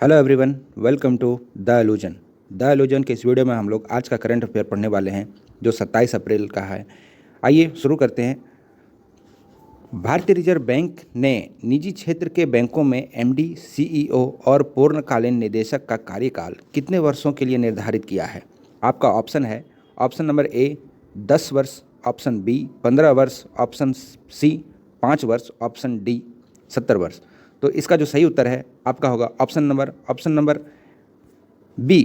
Hello everyone, welcome to the illusion के इस video में हम लोग आज का करंट अफेयर पढ़ने वाले हैं जो 27 अप्रैल का है। आइए शुरू करते हैं। भारतीय रिजर्व बैंक ने निजी क्षेत्र के बैंकों में एमडी, सीईओ और पूर्णकालीन निदेशक का कार्यकाल कितने वर्षों के लिए निर्धारित किया है? आपका ऑप्शन है, ऑप्शन नंबर ए 10 वर्ष, ऑप्शन बी 15 वर्ष, ऑप्शन सी 5 वर्ष, ऑप्शन डी 70 वर्ष। तो इसका जो सही उत्तर है आपका होगा option number B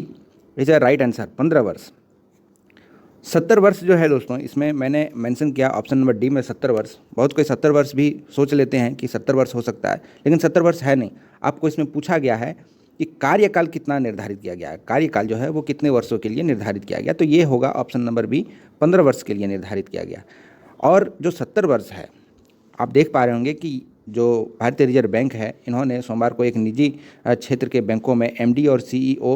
is a right answer, 15 वर्ष। 70 वर्ष जो है दोस्तों, इसमें मैंने मेंशन किया ऑप्शन नंबर डी में 70 वर्ष। बहुत कोई 70 वर्ष भी सोच लेते हैं कि 70 वर्ष हो सकता है, लेकिन 70 वर्ष है नहीं। आपको इसमें पूछा गया है कि कार्यकाल कितना निर्धारित किया गया है, कार्यकाल जो है वो कितने वर्षों के लिए निर्धारित किया गया। तो ये होगा ऑप्शन नंबर बी, 15 वर्ष के लिए निर्धारित किया गया। और जो 70 वर्ष है, आप देख पा रहे होंगे कि जो भारतीय रिजर्व बैंक है, इन्होंने सोमवार को एक निजी क्षेत्र के बैंकों में एमडी और सीईओ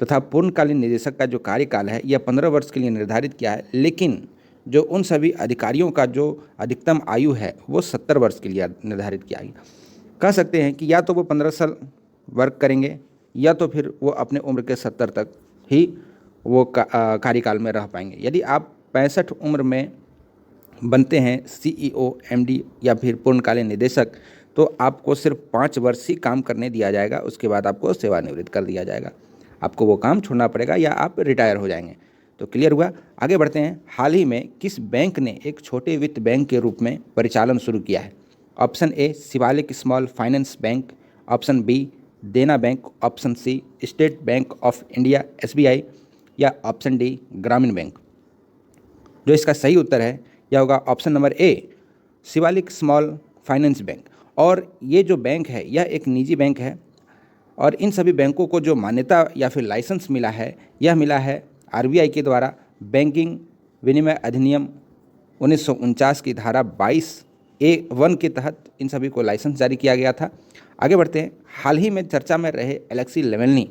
तथा पूर्णकालीन निदेशक का जो कार्यकाल है यह 15 वर्ष के लिए निर्धारित किया है। लेकिन जो उन सभी अधिकारियों का जो अधिकतम आयु है वो 70 वर्ष के लिए निर्धारित किया गया। कह सकते हैं कि या तो वो 15 साल वर्क करेंगे या तो फिर वो अपने उम्र के 70 तक ही वो कार्यकाल में रह पाएंगे। यदि आप 65 उम्र में बनते हैं सीईओ, एमडी या फिर पूर्णकालीन निदेशक, तो आपको सिर्फ 5 वर्ष ही काम करने दिया जाएगा। उसके बाद आपको सेवानिवृत्त कर दिया जाएगा, आपको वो काम छोड़ना पड़ेगा या आप रिटायर हो जाएंगे। तो क्लियर हुआ। आगे बढ़ते हैं। हाल ही में किस बैंक ने एक छोटे वित्त बैंक के रूप में परिचालन शुरू किया है? Option A Shivalik Small Finance Bank, option B Dena Bank, option C State Bank of India SBI या ऑप्शन डी ग्रामीण बैंक। जो इसका सही उत्तर है यह होगा option number A Shivalik Small Finance Bank. और ये जो बैंक है यह एक निजी बैंक है और इन सभी बैंकों को जो मान्यता या फिर लाइसेंस मिला है यह मिला है RBI के द्वारा बैंकिंग विनिमय अधिनियम 1949 की धारा 22A(1) के तहत इन सभी को लाइसेंस जारी किया गया था। आगे बढ़ते हैं। हाल ही में चर्चा में रहे एलेक्सी लेवलनी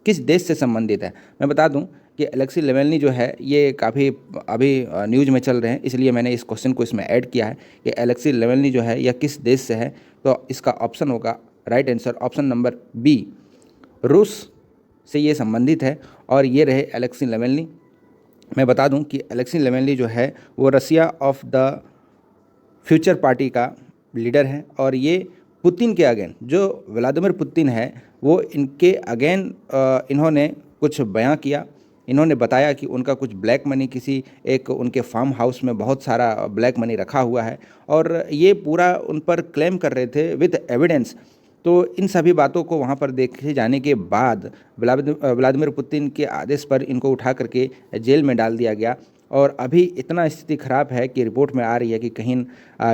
किस देश से संबंधित है? मैं बता दूं कि एलेक्सी लेवलनी जो है ये काफ़ी अभी न्यूज़ में चल रहे हैं, इसलिए मैंने इस क्वेश्चन को इसमें ऐड किया है कि एलेक्सी लेवलनी जो है यह किस देश से है। तो इसका ऑप्शन होगा right answer option number B, रूस से ये संबंधित है और ये रहे एलेक्सी लेवलनी। मैं बता दूं कि एलेक्सी लेवलनी जो है वो रसिया ऑफ द फ्यूचर पार्टी का लीडर है और ये पुतिन के अगेन, जो व्लादिमीर पुतिन है वो इनके अगेन इन्होंने कुछ बयां किया। इन्होंने बताया कि उनका कुछ ब्लैक मनी किसी एक उनके फार्म हाउस में बहुत सारा ब्लैक मनी रखा हुआ है और ये पूरा उन पर क्लेम कर रहे थे विद एविडेंस। तो इन सभी बातों को वहाँ पर देखे जाने के बाद व्लादिमीर पुतिन के आदेश पर इनको उठा करके जेल में डाल दिया गया और अभी इतना स्थिति खराब है कि रिपोर्ट में आ रही है कि कहीं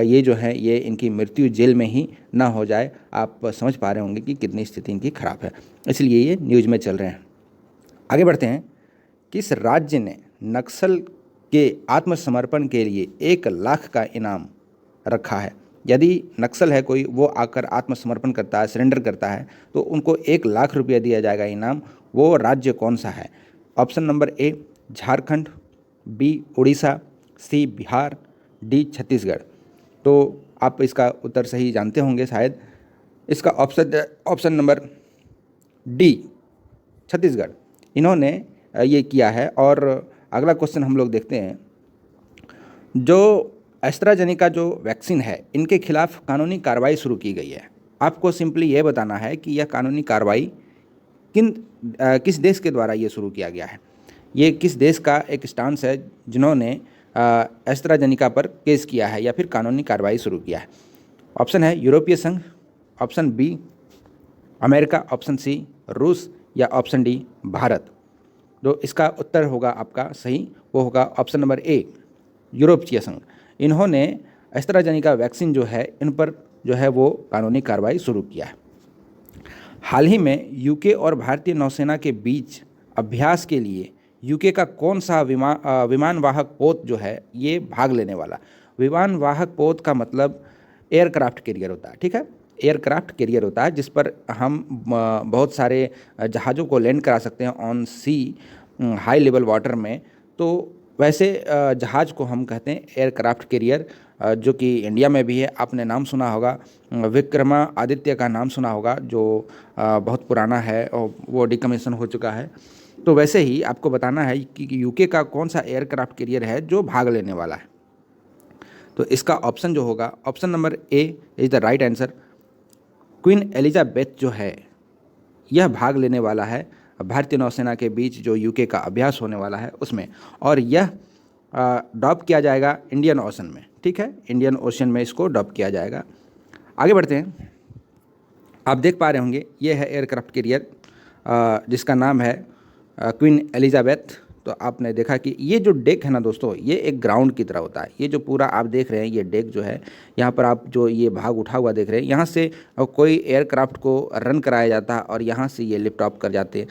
ये जो है ये इनकी मृत्यु जेल में ही ना हो जाए। आप समझ पा रहे होंगे कि कितनी स्थिति इनकी खराब है, इसलिए ये न्यूज़ में चल रहे हैं। आगे बढ़ते हैं। किस राज्य ने नक्सल के आत्मसमर्पण के लिए 1 लाख का इनाम रखा है? यदि नक्सल है कोई, वो आकर आत्मसमर्पण करता है, सरेंडर करता है, तो उनको 1 लाख रुपया दिया जाएगा इनाम। वो राज्य कौन सा है? Option number A Jharkhand, B Orissa, C Bihar, D Chhattisgarh. तो आप इसका उत्तर सही जानते होंगे शायद। इसका ऑप्शन नंबर डी छत्तीसगढ़, इन्होंने ये किया है। और अगला क्वेश्चन हम लोग देखते हैं। जो एस्ट्राजेनेका जो वैक्सीन है इनके खिलाफ कानूनी कार्रवाई शुरू की गई है। आपको सिंपली ये बताना है कि यह कानूनी कार्रवाई किस देश के द्वारा ये शुरू किया गया है। ये किस देश का एक स्टांस है जिन्होंने एस्ट्राजेनेका पर केस किया है या फिर कानूनी कार्रवाई शुरू किया है। ऑप्शन है यूरोपीय संघ, option B America, option C रूस या ऑप्शन डी भारत। जो इसका उत्तर होगा आपका सही वो होगा ऑप्शन नंबर ए यूरोपीय संघ। इन्होंने एस्ट्राजेनेका वैक्सीन जो है इन पर जो है वो कानूनी कार्रवाई शुरू किया है। हाल ही में यूके और भारतीय नौसेना के बीच अभ्यास के लिए यूके का कौन सा विमान वाहक पोत जो है ये भाग लेने वाला? विमान वाहक पोत का मतलब एयरक्राफ्ट कैरियर होता है, ठीक है। एयरक्राफ्ट कैरियर होता है जिस पर हम बहुत सारे जहाज़ों को लैंड करा सकते हैं on sea, high level water में। तो वैसे जहाज़ को हम कहते हैं एयरक्राफ्ट कैरियर। जो कि इंडिया में भी है। आपने नाम सुना होगा, विक्रमादित्य का नाम सुना होगा, जो बहुत पुराना है और वो डिकमीशन हो चुका है। तो वैसे ही आपको बताना है कि यूके का कौन सा एयरक्राफ्ट कैरियर है जो भाग लेने वाला है। तो इसका ऑप्शन जो होगा, option number A is the right answer. Queen Elizabeth जो है यह भाग लेने वाला है भारतीय नौसेना के बीच जो यूके का अभ्यास होने वाला है उसमें, और यह डॉप किया जाएगा इंडियन ओशन में। ठीक है, इंडियन ओशन में इसको डॉप किया जाएगा। आगे बढ़ते हैं। आप देख पा रहे होंगे ये है एयरक्राफ्ट कैरियर जिसका नाम है क्वीन एलिजाबेथ। तो आपने देखा कि ये जो डेक है ना दोस्तों, ये एक ग्राउंड की तरह होता है। ये जो पूरा आप देख रहे हैं ये डेक जो है, यहाँ पर आप जो ये भाग उठा हुआ देख रहे हैं, यहाँ से कोई एयरक्राफ्ट को रन कराया जाता है और यहाँ से ये लिफ्ट ऑफ कर जाते हैं।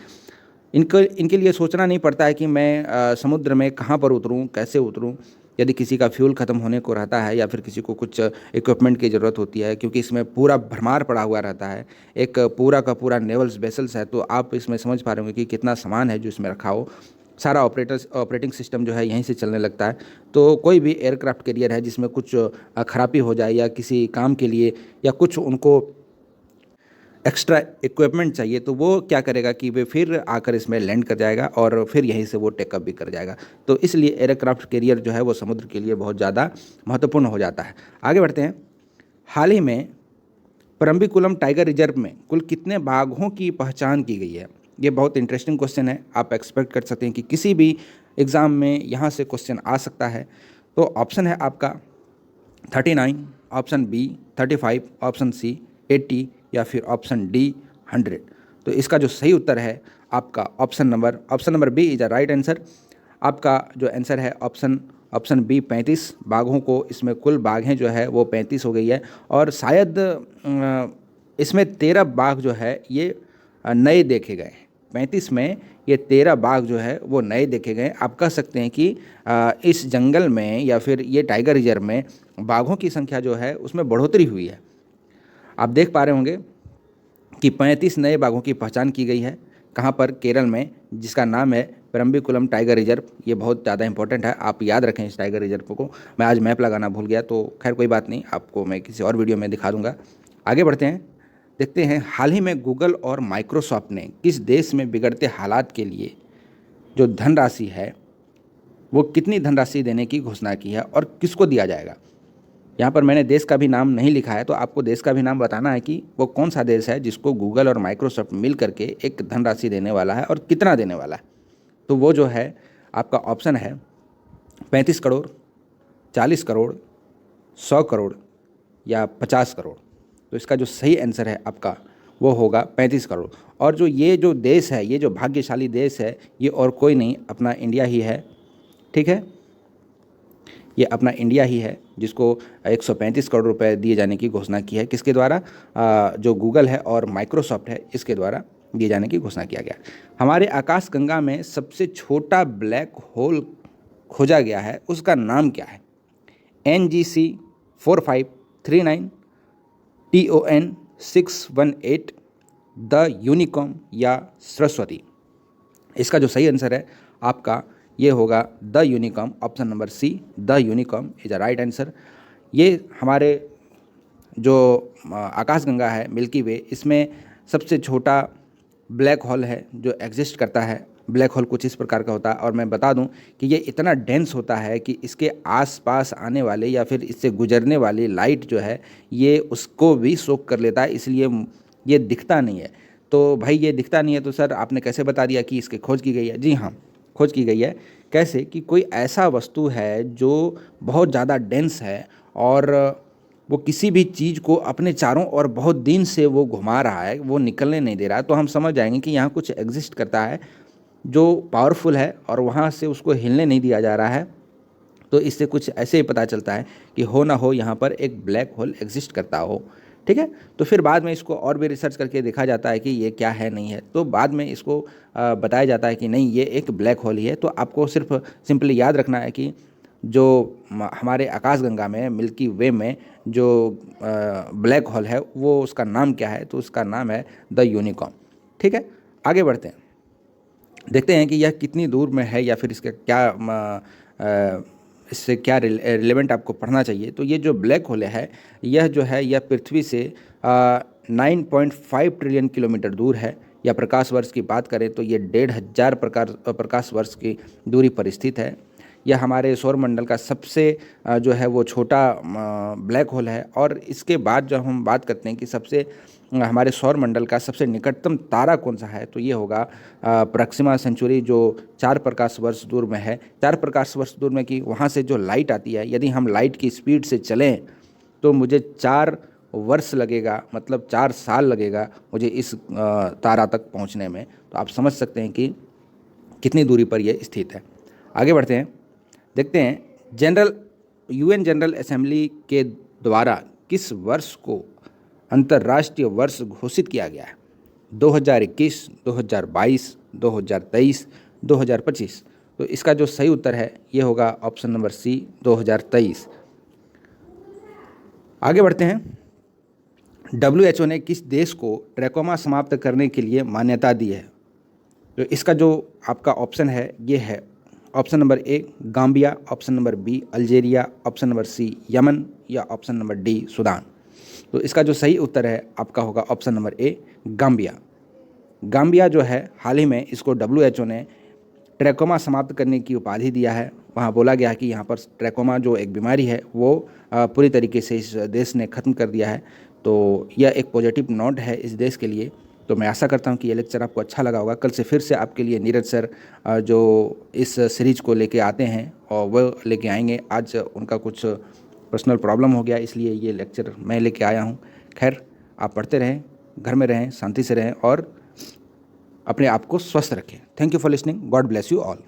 इनके लिए सोचना नहीं पड़ता है कि मैं समुद्र में कहाँ पर उतरूँ, कैसे उतरूँ। यदि किसी का फ्यूल ख़त्म होने को रहता है या फिर किसी को कुछ इक्विपमेंट की ज़रूरत होती है, क्योंकि इसमें पूरा भरमार पड़ा हुआ रहता है, एक पूरा का पूरा नेवल्स वेसल्स है, तो आप इसमें समझ पा रहे होंगे कि कितना सामान है जो इसमें रखा हो। सारा ऑपरेटिंग सिस्टम जो है यहीं से चलने लगता है। तो कोई भी एयरक्राफ्ट कैरियर है जिसमें कुछ खराबी हो जाए या किसी काम के लिए या कुछ उनको एक्स्ट्रा इक्विपमेंट चाहिए, तो वो क्या करेगा कि वे फिर आकर इसमें लैंड कर जाएगा और फिर यहीं से वो टेकअप भी कर जाएगा। तो इसलिए एयरक्राफ्ट कैरियर जो है वो समुद्र के लिए बहुत ज़्यादा महत्वपूर्ण हो जाता है। आगे बढ़ते हैं। हाल ही में परम्बिकुलम टाइगर रिजर्व में कुल कितने बाघों की पहचान की गई है? ये बहुत इंटरेस्टिंग क्वेश्चन है। आप एक्सपेक्ट कर सकते हैं कि किसी भी एग्ज़ाम में यहाँ से क्वेश्चन आ सकता है। तो ऑप्शन है आपका 39, ऑप्शन बी 35, ऑप्शन सी 80 या फिर ऑप्शन डी 100। तो इसका जो सही उत्तर है आपका option number B is the right answer. आपका जो आंसर है ऑप्शन बी 35 बाघों को, इसमें कुल बाघें जो है वो 35 हो गई है। और शायद इसमें 13 बाघ जो है ये नए देखे गए। 35 में ये 13 बाघ जो है वो नए देखे गए। आप कह सकते हैं कि इस जंगल में या फिर ये टाइगर रिजर्व में बाघों की संख्या जो है उसमें बढ़ोतरी हुई है। आप देख पा रहे होंगे कि 35 नए बाघों की पहचान की गई है। कहाँ पर? केरल में, जिसका नाम है परम्बिकुलम टाइगर रिजर्व। ये बहुत ज़्यादा इंपॉर्टेंट है, आप याद रखें इस टाइगर रिजर्व को। मैं आज मैप लगाना भूल गया, तो खैर कोई बात नहीं, आपको मैं किसी और वीडियो में दिखा दूंगा। आगे बढ़ते हैं, देखते हैं हाल ही में गूगल और माइक्रोसॉफ्ट ने किस देश में बिगड़ते हालात के लिए जो धनराशि है वो कितनी धनराशि देने की घोषणा की है और किसको दिया जाएगा। यहाँ पर मैंने देश का भी नाम नहीं लिखा है, तो आपको देश का भी नाम बताना है कि वो कौन सा देश है जिसको गूगल और माइक्रोसॉफ्ट मिल करके एक धनराशि देने वाला है और कितना देने वाला है। तो वो जो है आपका ऑप्शन है 35 करोड़, 40 करोड़, 100 करोड़ या 50 करोड़। तो इसका जो सही आंसर है आपका वो होगा 35 करोड़। और जो ये जो देश है, ये जो भाग्यशाली देश है, ये और कोई नहीं, अपना इंडिया ही है। ठीक है, ये अपना इंडिया ही है जिसको 135 करोड़ रुपए दिए जाने की घोषणा की है। किसके द्वारा? जो गूगल है और माइक्रोसॉफ्ट है, इसके द्वारा दिए जाने की घोषणा किया गया। हमारे आकाश गंगा में सबसे छोटा ब्लैक होल खोजा गया है, उसका नाम क्या है? NGC 4539, TON 618, द यूनिकॉर्न या सरस्वती। इसका जो सही आंसर है आपका ये होगा the unicorn. Option number C, the unicorn is a right answer. ये हमारे जो आकाशगंगा है, मिल्की वे, इसमें सबसे छोटा ब्लैक होल है जो एग्जिस्ट करता है। ब्लैक होल कुछ इस प्रकार का होता है, और मैं बता दूं कि ये इतना डेंस होता है कि इसके आसपास आने वाले या फिर इससे गुजरने वाली लाइट जो है ये उसको भी सोख कर लेता है, इसलिए ये दिखता नहीं है। तो भाई ये दिखता नहीं है तो सर आपने कैसे बता दिया कि इसकी खोज की गई है? जी हाँ, खोज की गई है। कैसे? कि कोई ऐसा वस्तु है जो बहुत ज़्यादा डेंस है और वो किसी भी चीज़ को अपने चारों ओर बहुत दिन से वो घुमा रहा है, वो निकलने नहीं दे रहा है, तो हम समझ जाएंगे कि यहाँ कुछ एग्जिस्ट करता है जो पावरफुल है और वहाँ से उसको हिलने नहीं दिया जा रहा है। तो इससे कुछ ऐसे ही पता चलता है कि हो ना हो यहाँ पर एक ब्लैक होल एग्जिस्ट करता हो। ठीक है, तो फिर बाद में इसको और भी रिसर्च करके देखा जाता है कि ये क्या है, नहीं है, तो बाद में इसको बताया जाता है कि नहीं, ये एक ब्लैक होल ही है। तो आपको सिर्फ सिंपली याद रखना है कि जो हमारे आकाशगंगा में, मिल्की वे में जो ब्लैक होल है वो उसका नाम क्या है? तो उसका नाम है द यूनिकॉर्न। ठीक है, आगे बढ़ते हैं, देखते हैं कि यह कितनी दूर में है या फिर इसका क्या इससे क्या रिलेवेंट आपको पढ़ना चाहिए। तो ये जो ब्लैक होल है यह पृथ्वी से 9.5 ट्रिलियन किलोमीटर दूर है। या प्रकाश वर्ष की बात करें तो ये 1,500 प्रकाश वर्ष की दूरी पर स्थित है। यह हमारे सौरमंडल का सबसे जो है वो छोटा ब्लैक होल है। और इसके बाद जब हम बात करते हैं कि सबसे हमारे सौरमंडल का सबसे निकटतम तारा कौन सा है, तो ये होगा प्रॉक्सिमा सेंचुरी, जो 4 प्रकाश वर्ष दूर में है। 4 प्रकाश वर्ष दूर में कि वहाँ से जो लाइट आती है, यदि हम लाइट की स्पीड से चलें तो मुझे 4 वर्ष लगेगा, मतलब 4 साल लगेगा मुझे इस तारा तक पहुँचने में। तो आप समझ सकते हैं कि कितनी दूरी पर यह स्थित है। आगे बढ़ते हैं, देखते हैं UN जनरल असेंबली के द्वारा किस वर्ष को अंतर्राष्ट्रीय वर्ष घोषित किया गया है। 2021, 2022, 2023, 2025। तो इसका जो सही उत्तर है ये होगा ऑप्शन नंबर सी, 2023। आगे बढ़ते हैं, WHO ने किस देश को ट्रैकोमा समाप्त करने के लिए मान्यता दी है। तो इसका जो आपका ऑप्शन है ये है option number A Gambia, option number B Algeria, option number C Yemen, या ऑप्शन नंबर डी सूडान। तो इसका जो सही उत्तर है आपका होगा option number A Gambia. Gambia जो है, हाल ही में इसको WHO ने ट्रैकोमा समाप्त करने की उपाधि दिया है। वहाँ बोला गया है कि यहाँ पर ट्रैकोमा जो एक बीमारी है वो पूरी तरीके से इस देश ने ख़त्म कर दिया है। तो यह एक पॉजिटिव नोट है इस देश के लिए। तो मैं आशा करता हूँ कि ये लेक्चर आपको अच्छा लगा होगा। कल से फिर से आपके लिए नीरज सर जो इस सीरीज को लेके आते हैं और वो लेके आएंगे। आज उनका कुछ पर्सनल प्रॉब्लम हो गया, इसलिए ये लेक्चर मैं लेके आया हूँ। खैर, आप पढ़ते रहें, घर में रहें, शांति से रहें और अपने आप को स्वस्थ रखें। Thank you for listening. God bless you all.